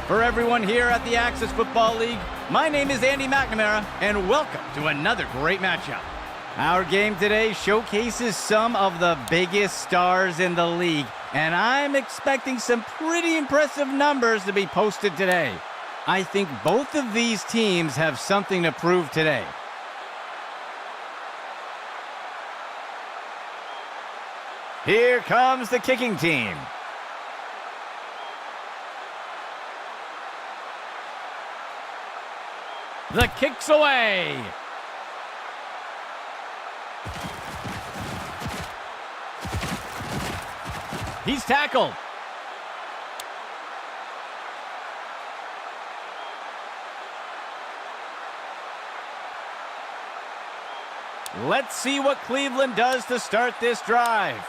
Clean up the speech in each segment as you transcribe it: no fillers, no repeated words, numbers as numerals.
For everyone here at the Access Football League, my name is Andy McNamara, and welcome to another great matchup. Our game today showcases some of the biggest stars in the league, and I'm expecting some pretty impressive numbers to be posted today. I think both of these teams have something to prove today. Here comes the kicking team. The kick's away. He's tackled. Let's see what Cleveland does to start this drive.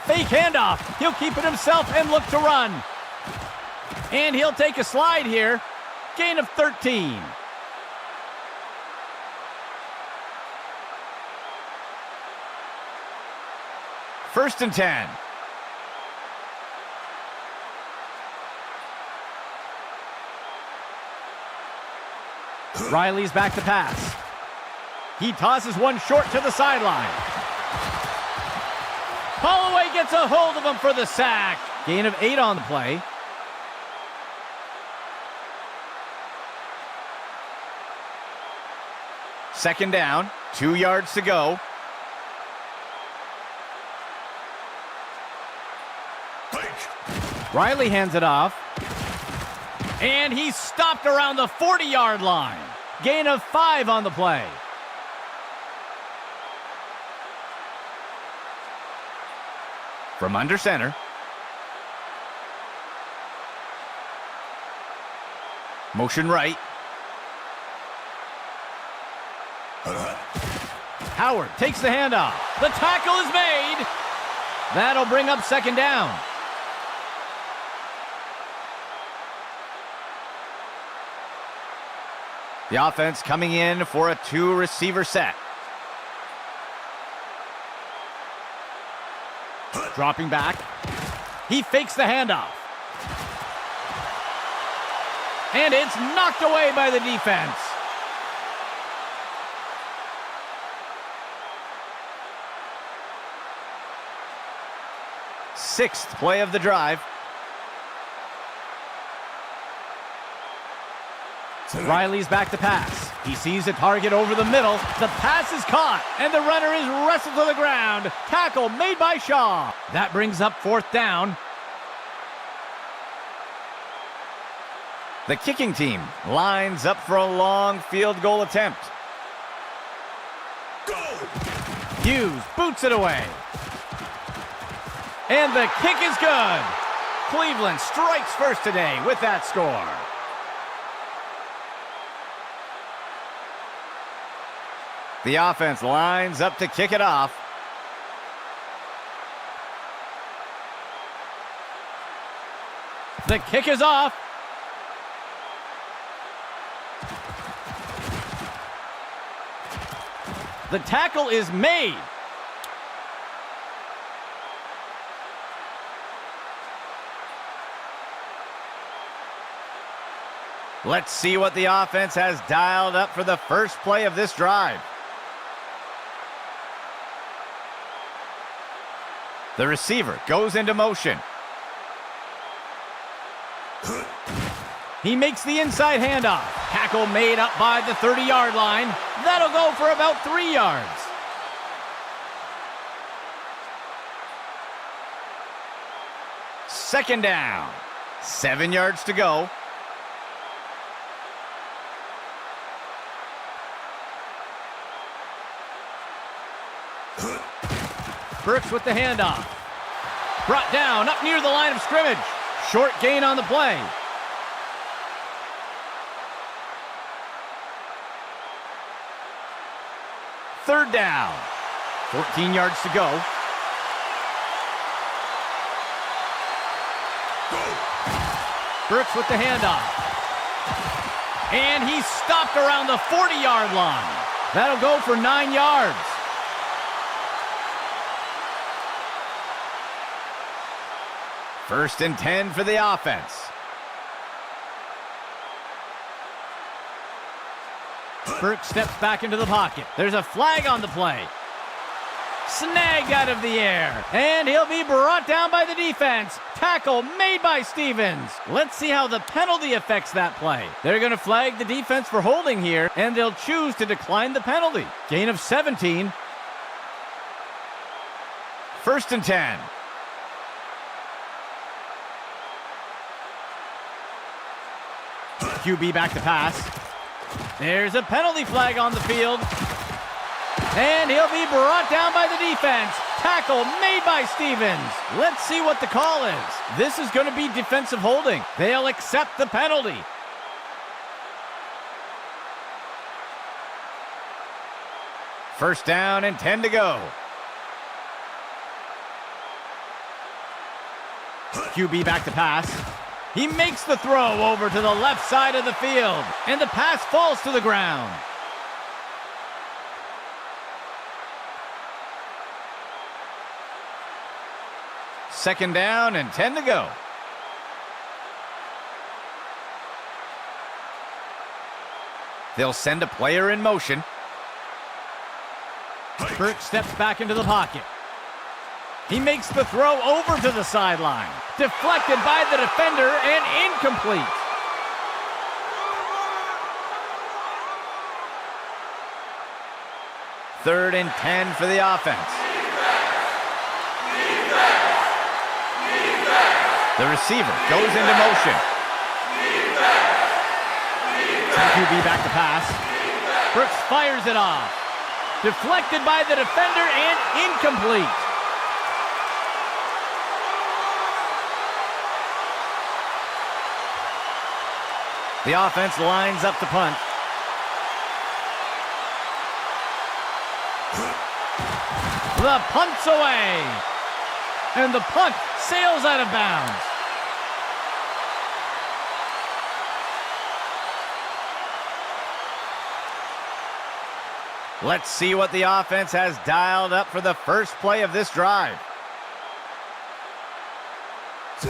Fake handoff. He'll keep it himself and look to run. And he'll take a slide here. Gain of 13. First and 10. Riley's back to pass. He tosses one short to the sideline. Holloway gets a hold of him for the sack. Gain of 8 on the play. Second down, 2 yards to go. Riley hands it off. And he's stopped around the 40-yard line. Gain of 5 on the play. From under center. Motion right. Howard takes the handoff. The tackle is made. That'll bring up second down. The offense coming in for a 2-receiver set. Dropping back. He fakes the handoff. And it's knocked away by the defense. Sixth play of the drive. Riley's back to pass. He sees a target over the middle. The pass is caught, and the runner is wrestled to the ground. Tackle made by Shaw. That brings up fourth down. The kicking team lines up for a long field goal attempt. Go! Hughes boots it away. And the kick is good. Cleveland strikes first today with that score. The offense lines up to kick it off. The kick is off. The tackle is made. Let's see what the offense has dialed up for the first play of this drive. The receiver goes into motion. He makes the inside handoff. Tackle made up by the 30-yard line. That'll go for about 3 yards. Second down. 7 yards to go. Burks with the handoff. Brought down up near the line of scrimmage. Short gain on the play. Third down. 14 yards to go. Burks with the handoff. And he's stopped around the 40-yard line. That'll go for 9 yards. First and 10 for the offense. Burke steps back into the pocket. There's a flag on the play. Snagged out of the air. And he'll be brought down by the defense. Tackle made by Stevens. Let's see how the penalty affects that play. They're going to flag the defense for holding here, and they'll choose to decline the penalty. Gain of 17. First and 10. QB back to pass. There's a penalty flag on the field. And he'll be brought down by the defense. Tackle made by Stevens. Let's see what the call is. This is going to be defensive holding. They'll accept the penalty. First down and 10 to go. QB back to pass. He makes the throw over to the left side of the field, and the pass falls to the ground. Second down and 10 to go. They'll send a player in motion. Burke steps back into the pocket. He makes the throw over to the sideline. Deflected by the defender and incomplete. Third and 10 for the offense. The receiver goes into motion. QB back to pass. Brooks fires it off. Deflected by the defender and incomplete. The offense lines up to punt. The punt's away. And the punt sails out of bounds. Let's see what the offense has dialed up for the first play of this drive.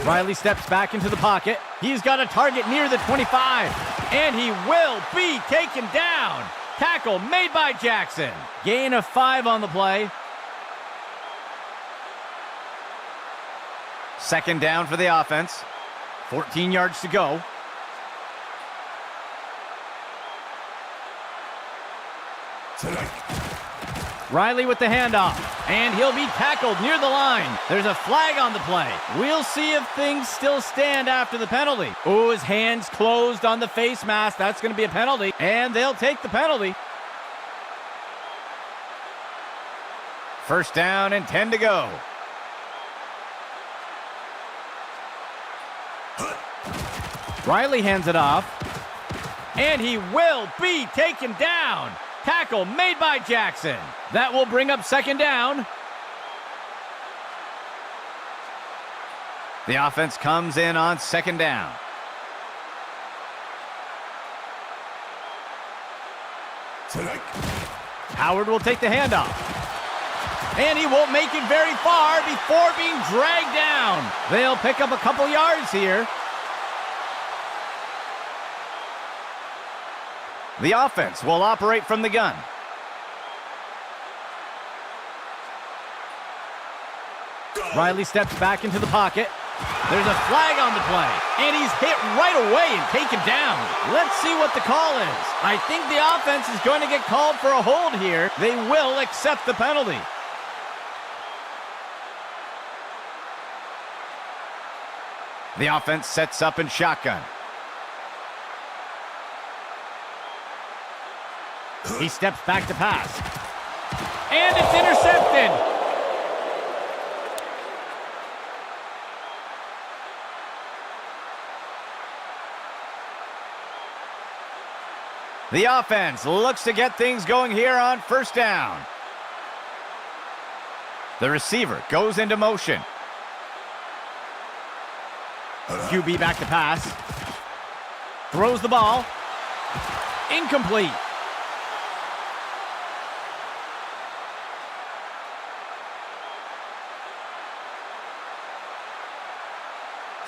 Riley steps back into the pocket. He's got a target near the 25. And he will be taken down. Tackle made by Jackson. Gain of 5 on the play. Second down for the offense. 14 yards to go. Riley with the handoff, and he'll be tackled near the line. There's a flag on the play. We'll see if things still stand after the penalty. Oh, his hands closed on the face mask. That's going to be a penalty, and they'll take the penalty. First down and 10 to go. Riley hands it off, and he will be taken down. Tackle made by Jackson. That will bring up second down. The offense comes in on second down. Howard will take the handoff. And he won't make it very far before being dragged down. They'll pick up a couple yards here. The offense will operate from the gun. Riley steps back into the pocket. There's a flag on the play, and he's hit right away and taken down. Let's see what the call is. I think the offense is going to get called for a hold here. They will accept the penalty. The offense sets up in shotgun. He steps back to pass. And it's intercepted. The offense looks to get things going here on first down. The receiver goes into motion. QB back to pass. Throws the ball. Incomplete.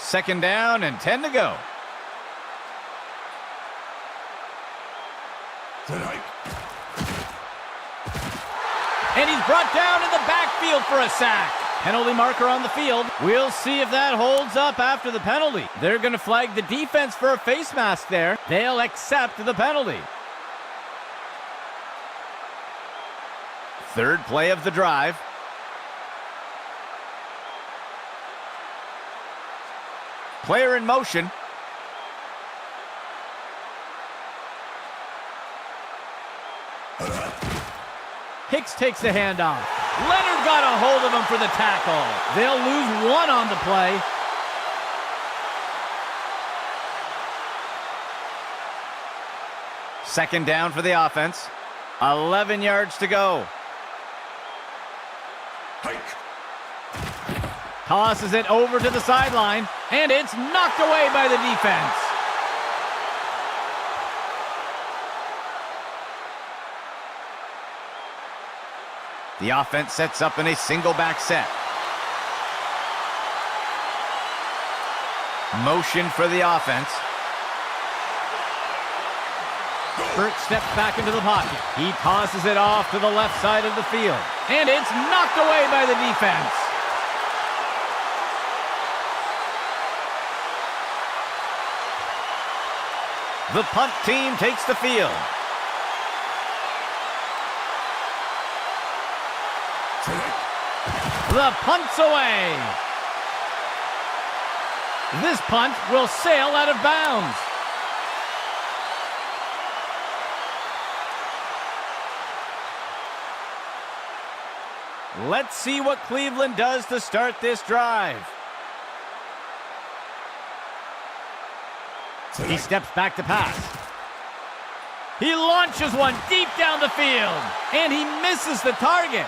Second down and 10 to go. And he's brought down in the backfield for a sack. Penalty marker on the field. We'll see if that holds up after the penalty. They're going to flag the defense for a face mask there. They'll accept the penalty. Third play of the drive. Player in motion. Hicks takes the handoff. Leonard got a hold of him for the tackle. They'll lose one on the play. Second down for the offense. 11 yards to go. Tosses it over to the sideline, and it's knocked away by the defense. The offense sets up in a single back set. Motion for the offense. Burke steps back into the pocket. He tosses it off to the left side of the field. And it's knocked away by the defense. The punt team takes the field. The punt's away. This punt will sail out of bounds. Let's see what Cleveland does to start this drive. He steps back to pass. He launches one deep down the field, and he misses the target.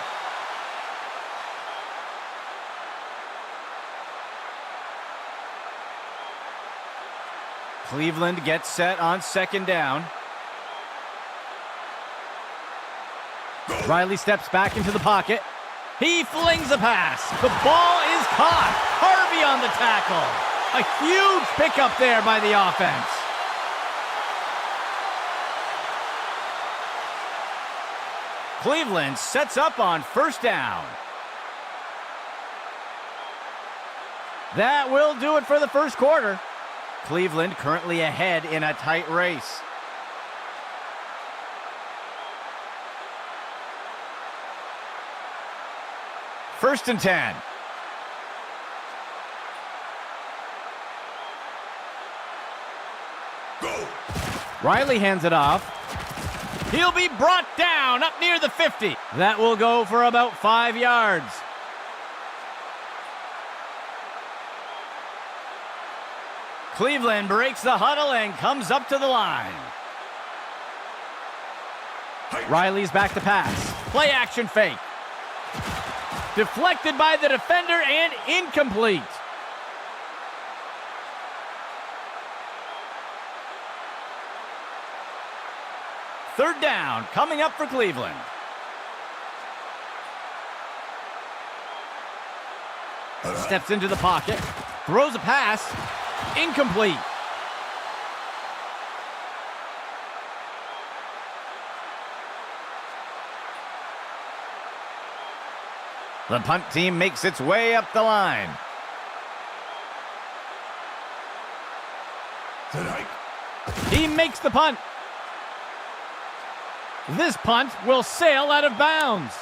Cleveland gets set on second down. Riley steps back into the pocket. He flings a pass. The ball is caught. Harvey on the tackle. A huge pickup there by the offense. Cleveland sets up on first down. That will do it for the first quarter. Cleveland currently ahead in a tight race. First and 10. Go. Riley hands it off. He'll be brought down up near the 50. That will go for about 5 yards. Cleveland breaks the huddle and comes up to the line. Riley's back to pass. Play action fake. Deflected by the defender and incomplete. Third down coming up for Cleveland. Steps into the pocket. Throws a pass. Incomplete. The punt team makes its way up the line. He makes the punt. This punt will sail out of bounds.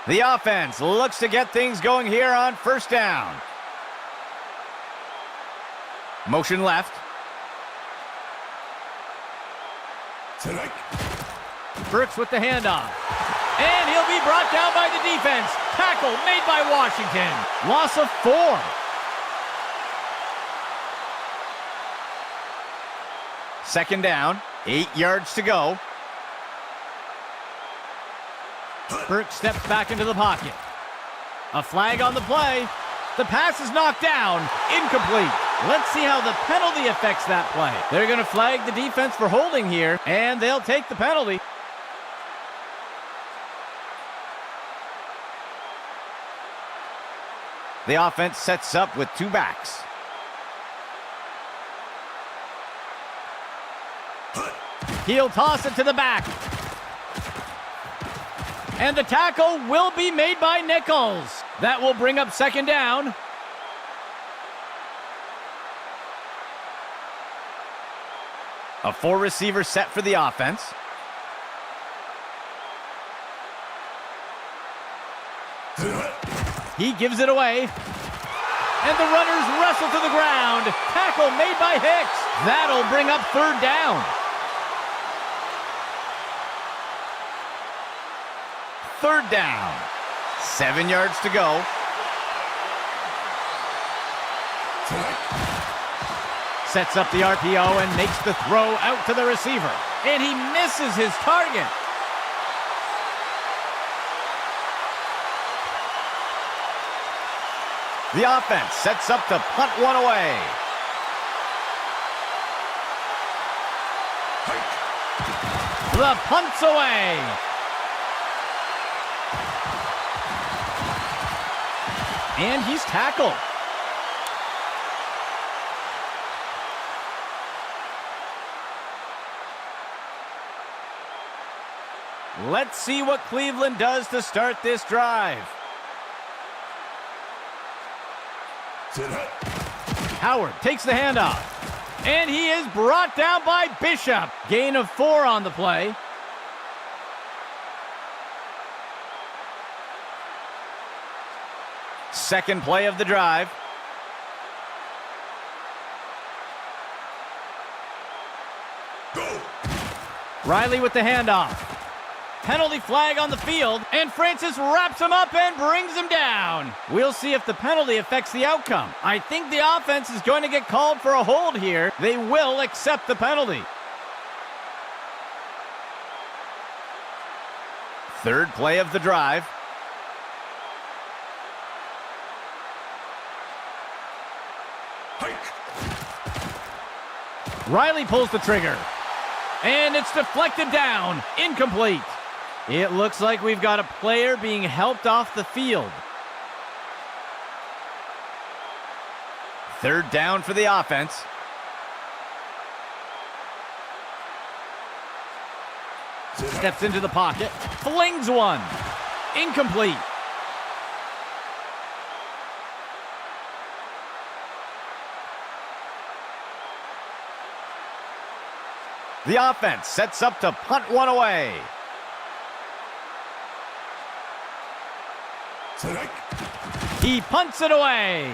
The offense looks to get things going here on first down. Motion left. Burks with the handoff. And he'll be brought down by the defense. Tackle made by Washington. Loss of 4. Second down, 8 yards to go. Burke steps back into the pocket. A flag on the play. The pass is knocked down. Incomplete. Let's see how the penalty affects that play. They're going to flag the defense for holding here, and they'll take the penalty. The offense sets up with two backs. He'll toss it to the back. And the tackle will be made by Nichols. That will bring up second down. A four-receiver set for the offense. He gives it away. And the runners wrestle to the ground. Tackle made by Hicks. That'll bring up third down. Third down. 7 yards to go. Sets up the RPO and makes the throw out to the receiver. And he misses his target. The offense sets up to punt one away. The punt's away. And he's tackled. Let's see what Cleveland does to start this drive. Howard takes the handoff. And he is brought down by Bishop. Gain of 4 on the play. Second play of the drive. Go. Riley with the handoff. Penalty flag on the field, and Francis wraps him up and brings him down. We'll see if the penalty affects the outcome. I think the offense is going to get called for a hold here. They will accept the penalty. Third play of the drive. Riley pulls the trigger. And it's deflected down. Incomplete. It looks like we've got a player being helped off the field. Third down for the offense. Steps into the pocket. Flings one. Incomplete. The offense sets up to punt one away. He punts it away.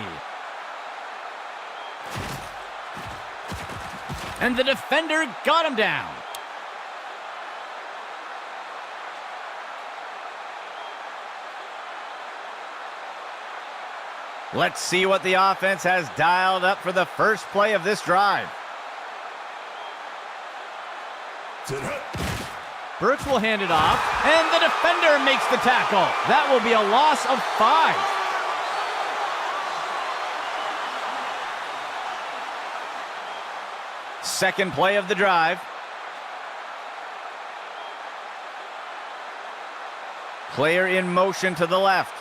And the defender got him down. Let's see what the offense has dialed up for the first play of this drive. Brooks will hand it off, and the defender makes the tackle. That will be a loss of 5. Second play of the drive. Player in motion to the left.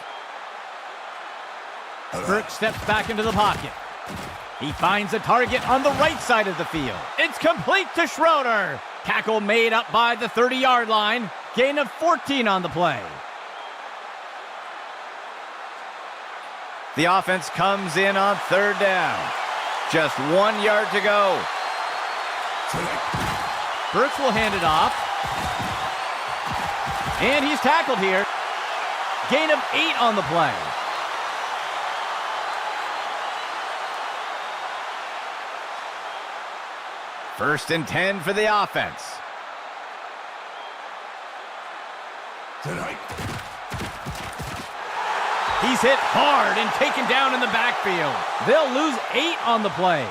Brooks steps back into the pocket. He finds a target on the right side of the field. It's complete to Schroeder. Tackle made up by the 30-yard line. Gain of 14 on the play. The offense comes in on third down. Just 1 yard to go. Brooks will hand it off. And he's tackled here. Gain of 8 on the play. First and 10 for the offense. He's hit hard and taken down in the backfield. They'll lose 8 on the play.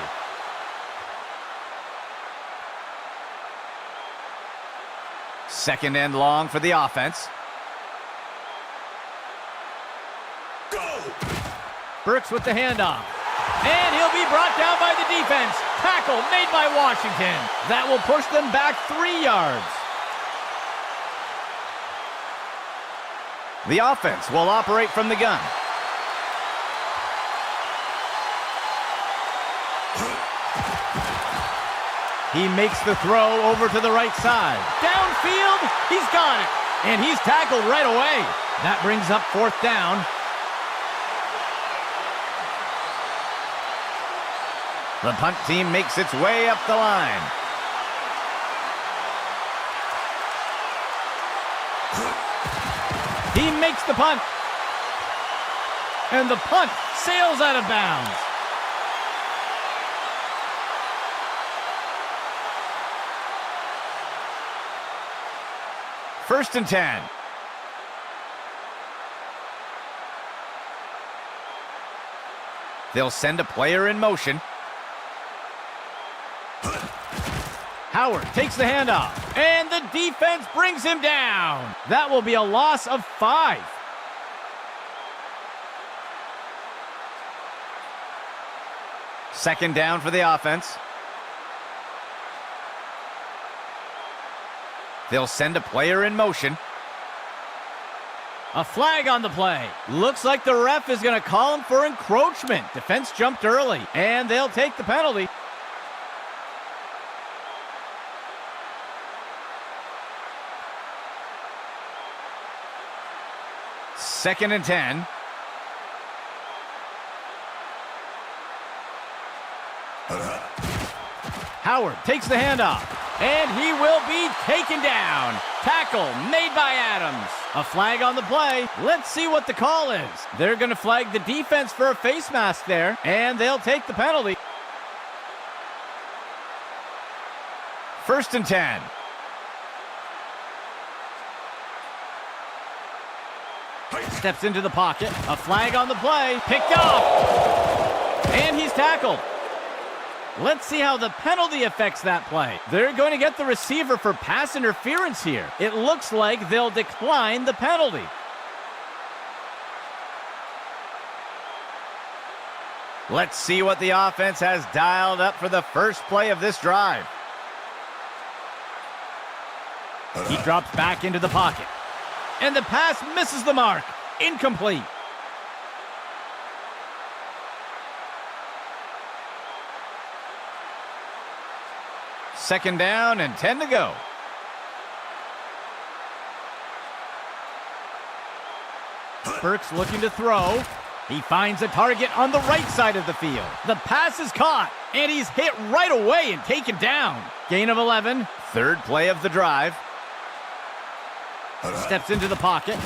Second and long for the offense. Go! Brooks with the handoff. And he'll be brought down by the defense. Tackle made by Washington. That will push them back 3 yards. The offense will operate from the gun. He makes the throw over to the right side. Downfield, he's got it. And he's tackled right away. That brings up 4th down. The punt team makes its way up the line. He makes the punt. And the punt sails out of bounds. First and 10. They'll send a player in motion. Howard takes the handoff, and the defense brings him down. That will be a loss of 5. Second down for the offense. They'll send a player in motion. A flag on the play. Looks like the ref is going to call him for encroachment. Defense jumped early, and they'll take the penalty. Second and 10. Howard takes the handoff, and he will be taken down. Tackle made by Adams. A flag on the play. Let's see what the call is. They're going to flag the defense for a face mask there, and they'll take the penalty. First and 10. Steps into the pocket. A flag on the play. Picked off. And he's tackled. Let's see how the penalty affects that play. They're going to get the receiver for pass interference here. It looks like they'll decline the penalty. Let's see what the offense has dialed up for the first play of this drive. He drops back into the pocket. And the pass misses the mark. Incomplete. Second down and 10 to go. Burks looking to throw. He finds a target on the right side of the field. The pass is caught, and he's hit right away and taken down. Gain of 11. Third play of the drive. Steps into the pocket.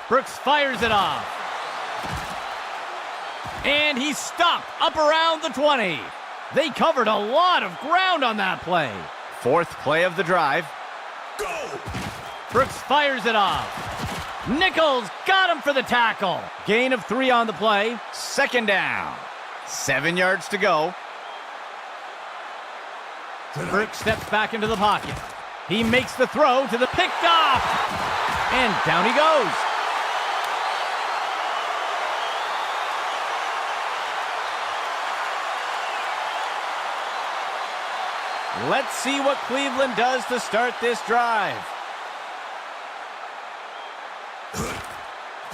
Burks fires it off. And he's stopped up around the 20. They covered a lot of ground on that play. Fourth play of the drive. Go! Burks fires it off. Nichols got him for the tackle. Gain of 3 on the play. Second down. 7 yards to go. Burks steps back into the pocket. He makes the throw to the picked off. And down he goes. Let's see what Cleveland does to start this drive.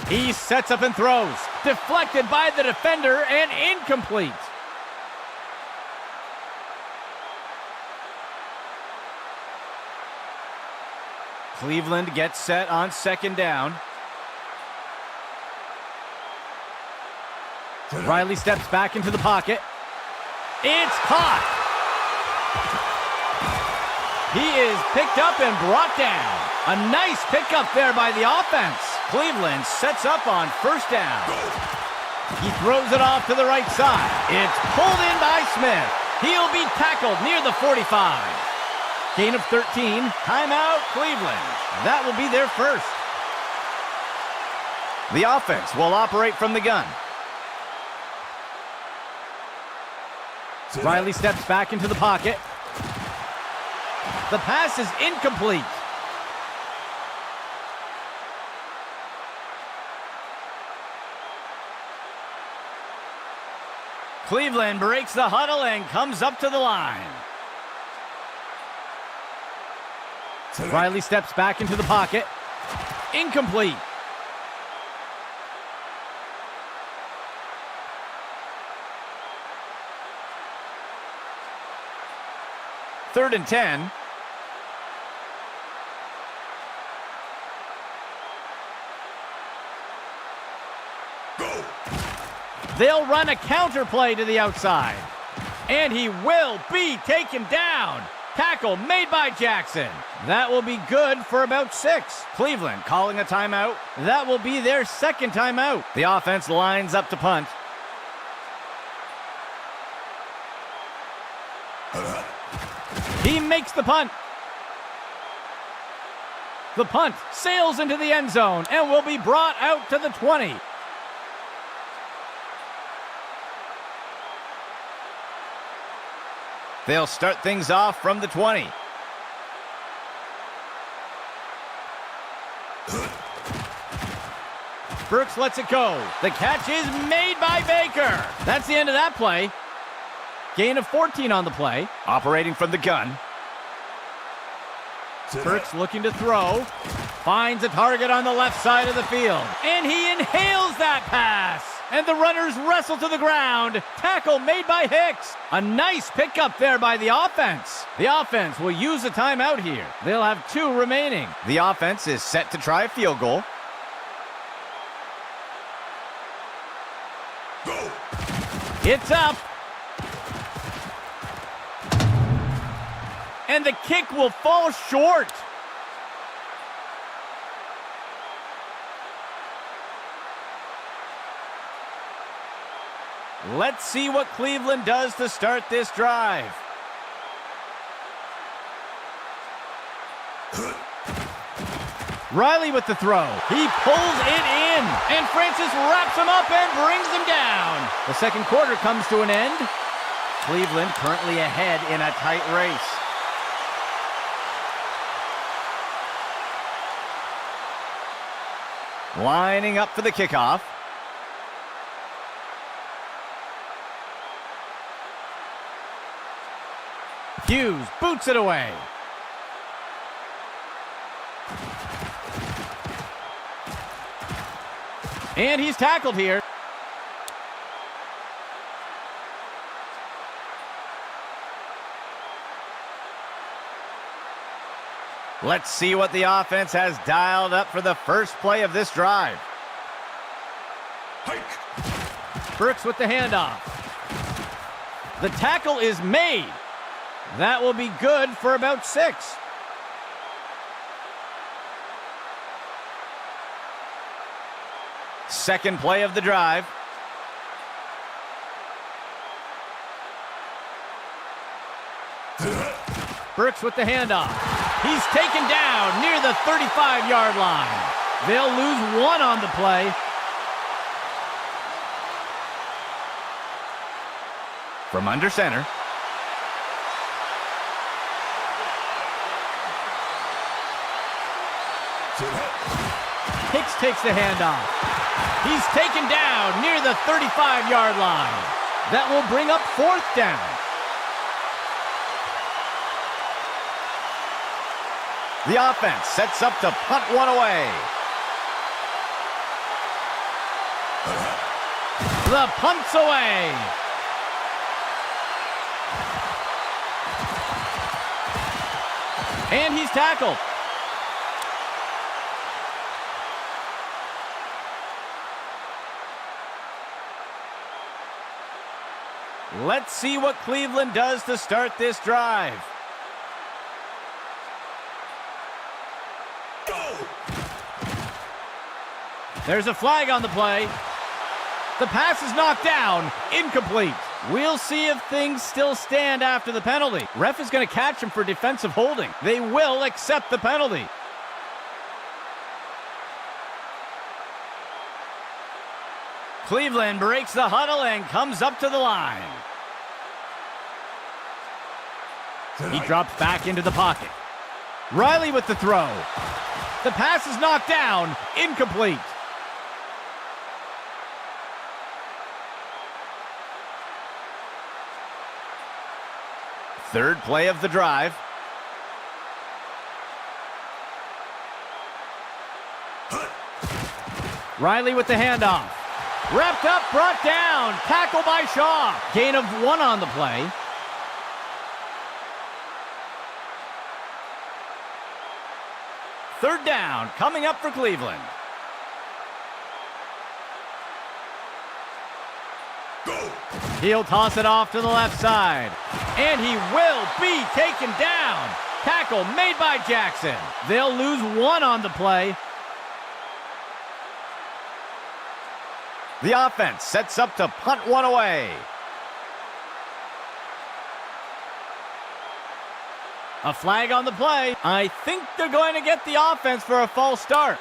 He sets up and throws. Deflected by the defender and incomplete. Cleveland gets set on second down. Riley steps back into the pocket. It's caught. He is picked up and brought down. A nice pickup there by the offense. Cleveland sets up on first down. He throws it off to the right side. It's pulled in by Smith. He'll be tackled near the 45. Gain of 13. Timeout, Cleveland. That will be their first. The offense will operate from the gun. Riley steps back into the pocket. The pass is incomplete. Cleveland breaks the huddle and comes up to the line. Riley steps back into the pocket. Incomplete. 3rd and 10. Go. They'll run a counter play to the outside. And he will be taken down. Tackle made by Jackson. That will be good for about 6. Cleveland calling a timeout. That will be their 2nd timeout. The offense lines up to punt. He makes the punt. The punt sails into the end zone and will be brought out to the 20. They'll start things off from the 20. Burks lets it go. The catch is made by Baker. That's the end of that play. Gain of 14 on the play. Operating from the gun. Burks looking to throw. Finds a target on the left side of the field. And he inhales that pass. And the runners wrestle to the ground. Tackle made by Hicks. A nice pickup there by the offense. The offense will use a timeout here. They'll have 2 remaining. The offense is set to try a field goal. Go. It's up. And the kick will fall short. Let's see what Cleveland does to start this drive. Riley with the throw. He pulls it in, and Francis wraps him up and brings him down. The 2nd quarter comes to an end. Cleveland currently ahead in a tight race. Lining up for the kickoff. Hughes boots it away. And he's tackled here. Let's see what the offense has dialed up for the first play of this drive. Hike. Burks with the handoff. The tackle is made. That will be good for about 6. Second play of the drive. Burks with the handoff. He's taken down near the 35-yard line. They'll lose 1 on the play. From under center. Hicks takes the handoff. He's taken down near the 35-yard line. That will bring up 4th down. The offense sets up to punt one away. The punt's away. And he's tackled. Let's see what Cleveland does to start this drive. Go. There's a flag on the play. The pass is knocked down, incomplete. We'll see if things still stand after the penalty. Ref is going to catch him for defensive holding. They will accept the penalty. Cleveland breaks the huddle and comes up to the line. He drops back into the pocket. Riley with the throw. The pass is knocked down, incomplete. Third play of the drive. Riley with the handoff. Wrapped up, brought down. Tackle by Shaw. Gain of 1 on the play. third down coming up for Cleveland. Go! He'll toss it off to the left side. And he will be taken down. Tackle made by Jackson. They'll lose one on the play. The offense sets up to punt one away. A flag on the play. I think they're going to get the offense for a false start.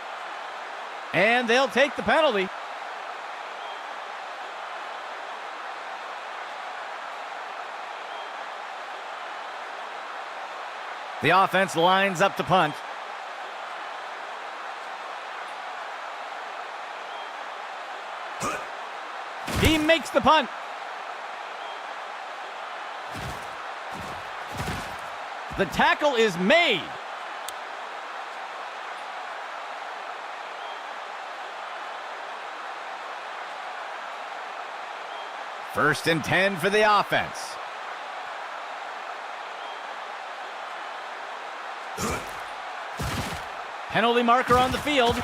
And they'll take the penalty. The offense lines up to punt. He makes the punt. The tackle is made. First and 10 for the offense. Penalty marker on the field.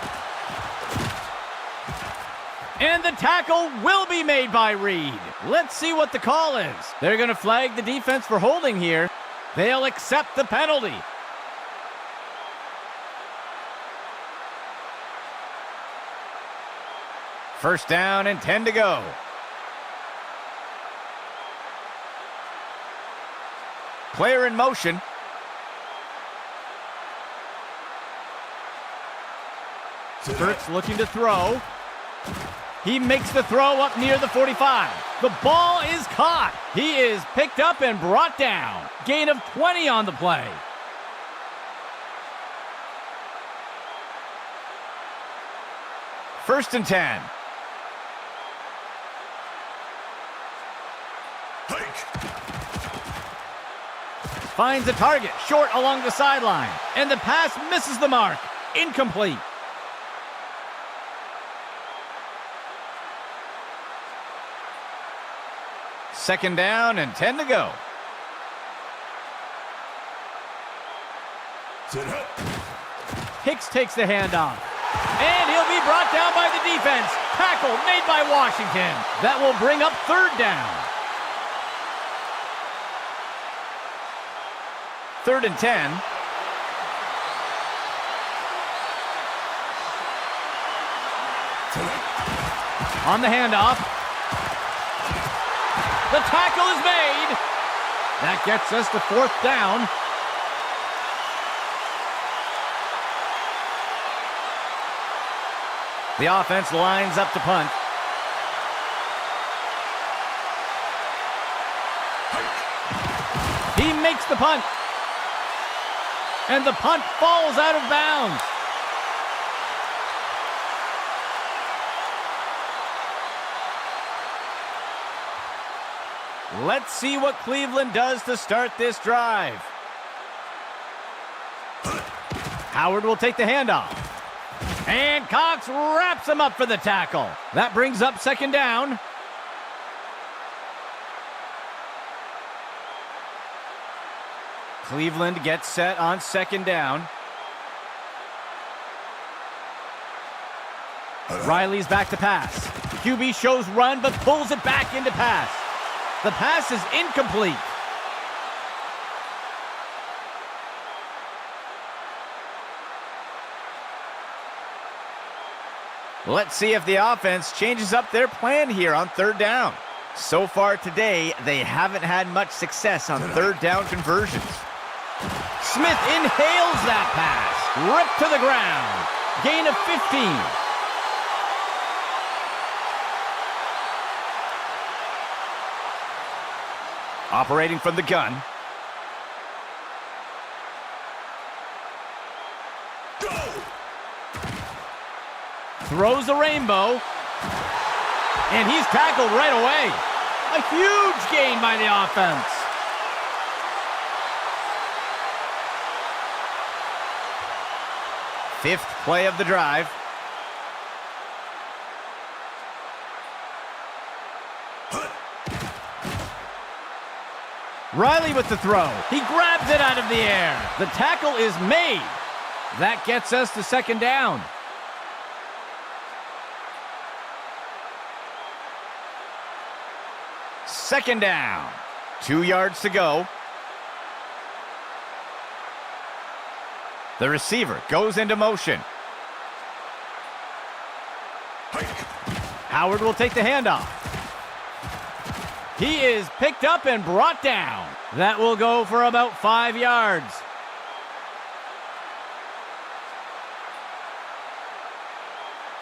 And the tackle will be made by Reed. Let's see what the call is. They're going to flag the defense for holding here. They'll accept the penalty. First down and 10 to go. Player in motion. Kurtz looking to throw. He makes the throw up near the 45. The ball is caught. He is picked up and brought down. Gain of 20 on the play. First and 10. Hike! Finds a target short along the sideline. And the pass misses the mark. Incomplete. Second down and 10 to go. Set up. Hicks takes the handoff. And he'll be brought down by the defense. Tackle made by Washington. That will bring up third down. Third and 10. On the handoff. The tackle is made. That gets us to fourth down. The offense lines up to punt. He makes the punt. And the punt falls out of bounds. Let's see what Cleveland does to start this drive. Howard will take the handoff. And Cox wraps him up for the tackle. That brings up second down. Cleveland gets set on second down. Riley's back to pass. QB shows run but pulls it back into pass. The pass is incomplete. Let's see if the offense changes up their plan here on third down. So far today, they haven't had much success on third down conversions. Smith inhales that pass. Ripped to the ground. Gain of 15. Operating from the gun. Go! Throws a rainbow. And he's tackled right away. A huge gain by the offense. Fifth play of the drive. Riley with the throw. He grabs it out of the air. The tackle is made. That gets us to second down. Second down. 2 yards to go. The receiver goes into motion. Howard will take the handoff. He is picked up and brought down. That will go for about 5 yards.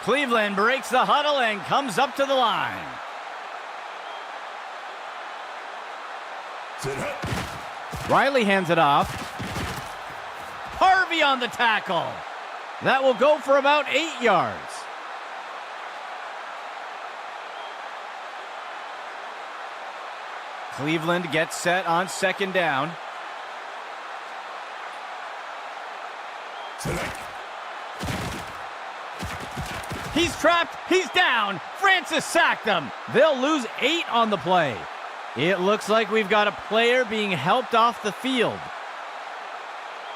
Cleveland breaks the huddle and comes up to the line. Riley hands it off. Harvey on the tackle. That will go for about 8 yards. Cleveland gets set on second down. He's trapped. He's down. Francis sacked him. They'll lose 8 on the play. It looks like we've got a player being helped off the field.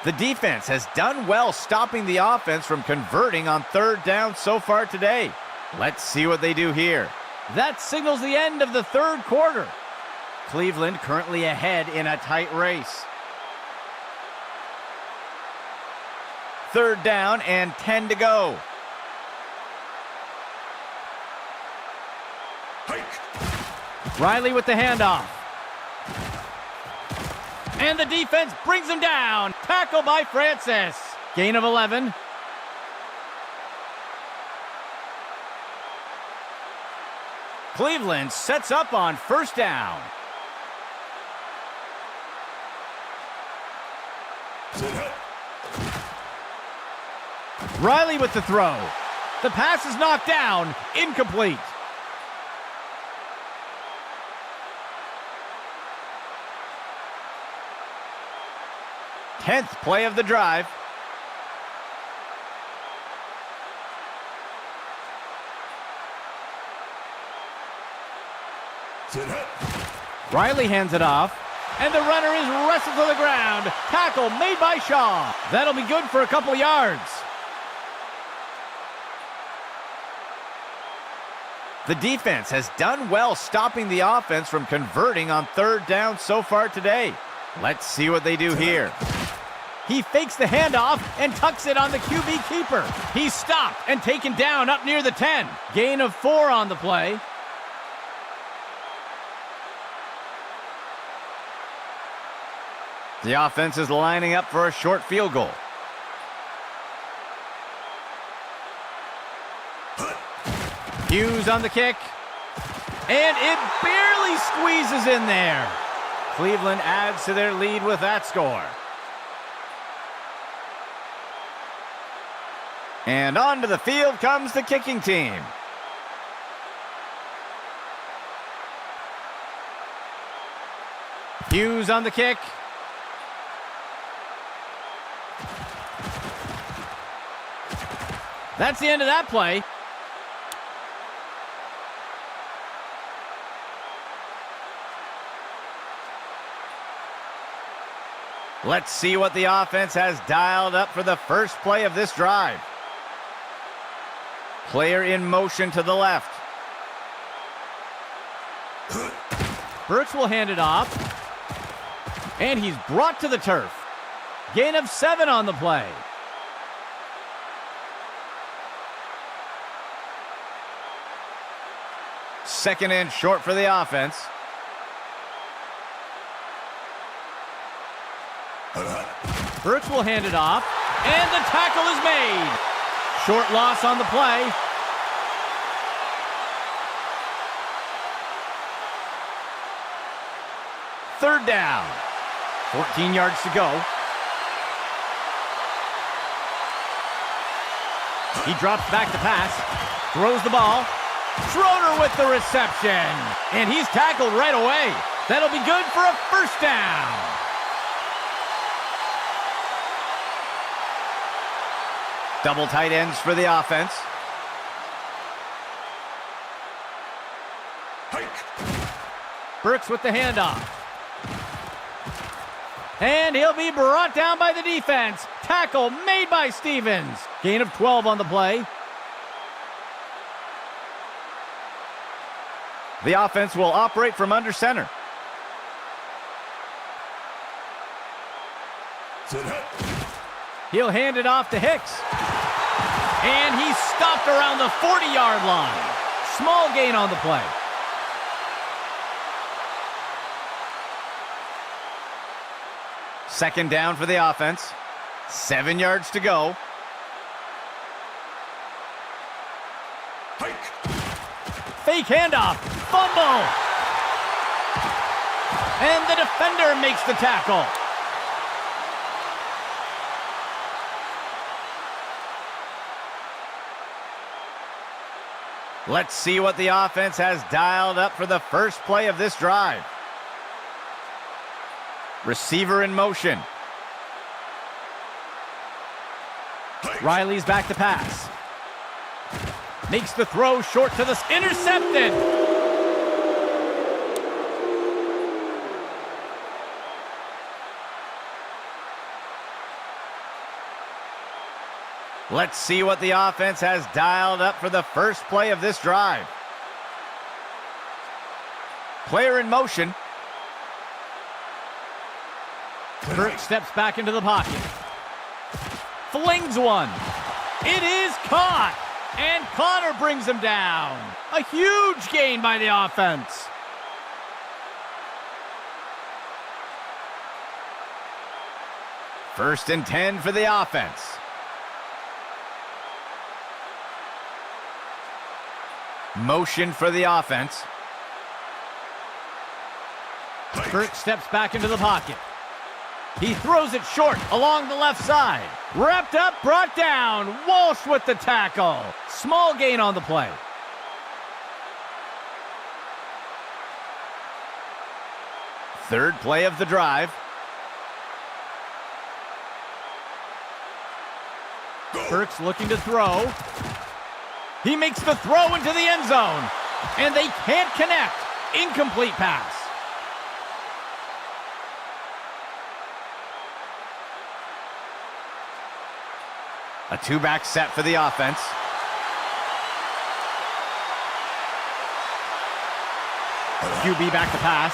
The defense has done well stopping the offense from converting on third down so far today. Let's see what they do here. That signals the end of the third quarter. Cleveland currently ahead in a tight race. Third down and 10 to go. Riley with the handoff. And the defense brings him down. Tackle by Francis. Gain of 11. Cleveland sets up on first down. Riley with the throw. The pass is knocked down. Incomplete. Tenth play of the drive. Riley hands it off, and the runner is wrestled to the ground. Tackle made by Shaw. That'll be good for a couple yards. The defense has done well stopping the offense from converting on third down so far today. Let's see what they do here. He fakes the handoff and tucks it on the QB keeper. He's stopped and taken down up near the 10. Gain of 4 on the play. The offense is lining up for a short field goal. Hughes on the kick. And it barely squeezes in there. Cleveland adds to their lead with that score. And onto the field comes the kicking team. Hughes on the kick. That's the end of that play. Let's see what the offense has dialed up for the first play of this drive. Player in motion to the left. Burks will hand it off. And he's brought to the turf. Gain of 7 on the play. Second and short for the offense. Burks will hand it off, and the tackle is made. Short loss on the play. Third down. 14 yards to go. He drops back to pass. Throws the ball. Schroeder with the reception. And he's tackled right away. That'll be good for a first down. Double tight ends for the offense. Burks with the handoff. And he'll be brought down by the defense. Tackle made by Stevens. Gain of 12 on the play. The offense will operate from under center. He'll hand it off to Hicks. And he's stopped around the 40-yard line. Small gain on the play. Second down for the offense. 7 yards to go. Fake handoff. Fumble. And the defender makes the tackle. Let's see what the offense has dialed up for the first play of this drive. Receiver in motion. Riley's back to pass. Makes the throw short to the... Intercepted! Let's see what the offense has dialed up for the first play of this drive. Player in motion. Burke steps back into the pocket. Flings one. It is caught. And Connor brings him down. A huge gain by the offense. First and 10 for the offense. Motion for the offense. Burke steps back into the pocket. He throws it short along the left side. Wrapped up, brought down. Walsh with the tackle. Small gain on the play. Third play of the drive. Burke's looking to throw. He makes the throw into the end zone. And they can't connect. Incomplete pass. A two-back set for the offense. QB back to pass.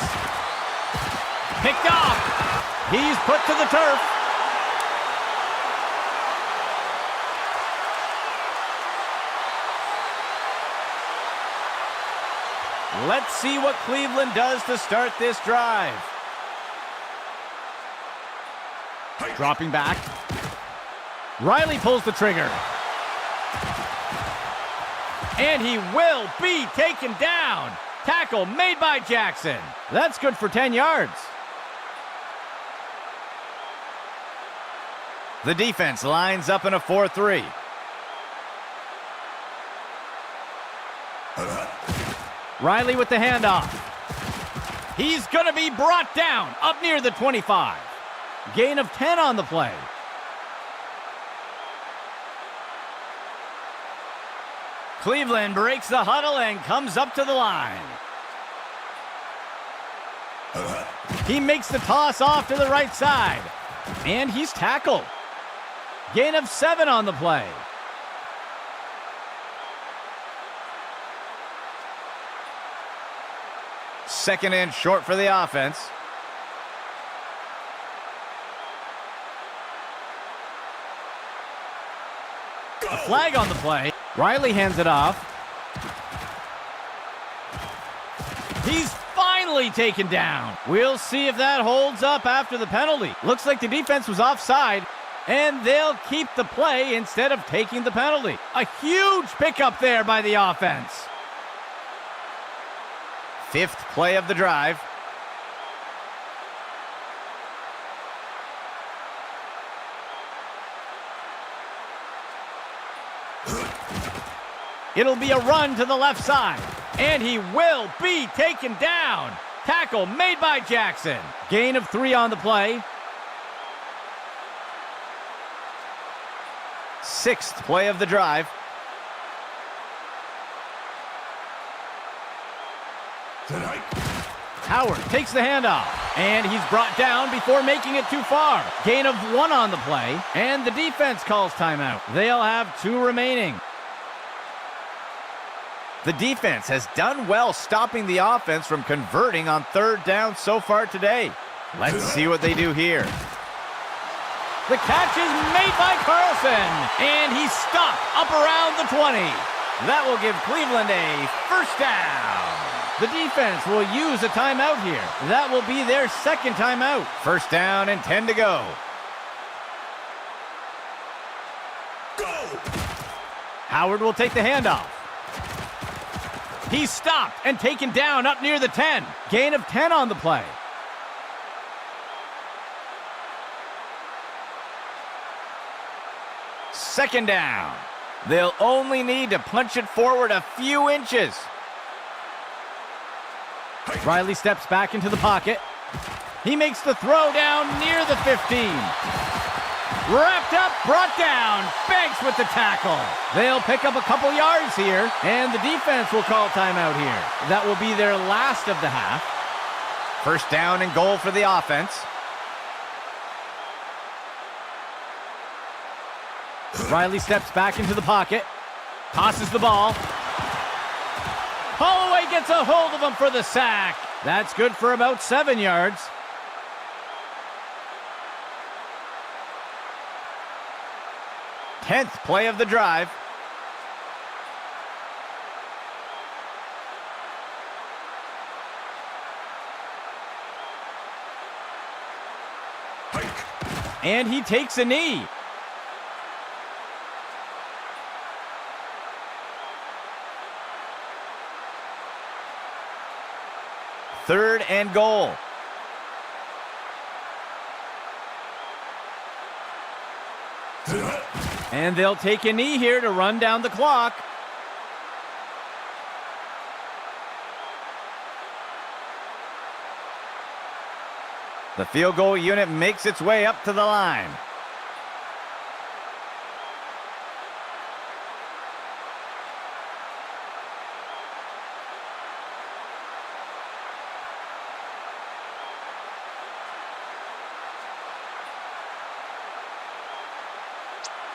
Picked off. He's put to the turf. Let's see what Cleveland does to start this drive. Dropping back. Riley pulls the trigger. And he will be taken down. Tackle made by Jackson. That's good for 10 yards. The defense lines up in a 4-3. Riley with the handoff. He's going to be brought down up near the 25. Gain of 10 on the play. Cleveland breaks the huddle and comes up to the line. He makes the toss off to the right side. And he's tackled. Gain of 7 on the play. Second and short for the offense. A flag on the play. Riley hands it off. He's finally taken down. We'll see if that holds up after the penalty. Looks like the defense was offside, and they'll keep the play instead of taking the penalty. A huge pickup there by the offense. Fifth play of the drive. It'll be a run to the left side. And he will be taken down. Tackle made by Jackson. Gain of 3 on the play. Sixth play of the drive. Howard takes the handoff. And he's brought down before making it too far. Gain of 1 on the play, and the defense calls timeout. They'll have 2 remaining. The defense has done well stopping the offense from converting on 3rd down so far today. Let's see what they do here. The catch is made by Carlson, and he's stopped up around the 20. That will give Cleveland a 1st down. The defense will use a timeout here. That will be their 2nd timeout. 1st down and 10 to go. Go! Howard will take the handoff. He's stopped and taken down up near the 10. Gain of 10 on the play. Second down. They'll only need to punch it forward a few inches. Riley steps back into the pocket. He makes the throw down near the 15. Wrapped up, brought down. Banks with the tackle. They'll pick up a couple yards here, and the defense will call timeout here. That will be their last of the half. 1st down and goal for the offense. Riley steps back into the pocket. Tosses the ball. Holloway gets a hold of him for the sack. That's good for about 7 yards. Tenth play of the drive. Hike. And he takes a knee. Third and goal. And they'll take a knee here to run down the clock. The field goal unit makes its way up to the line.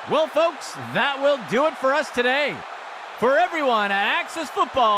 Well, folks, that will do it for us today. For everyone at Access Football,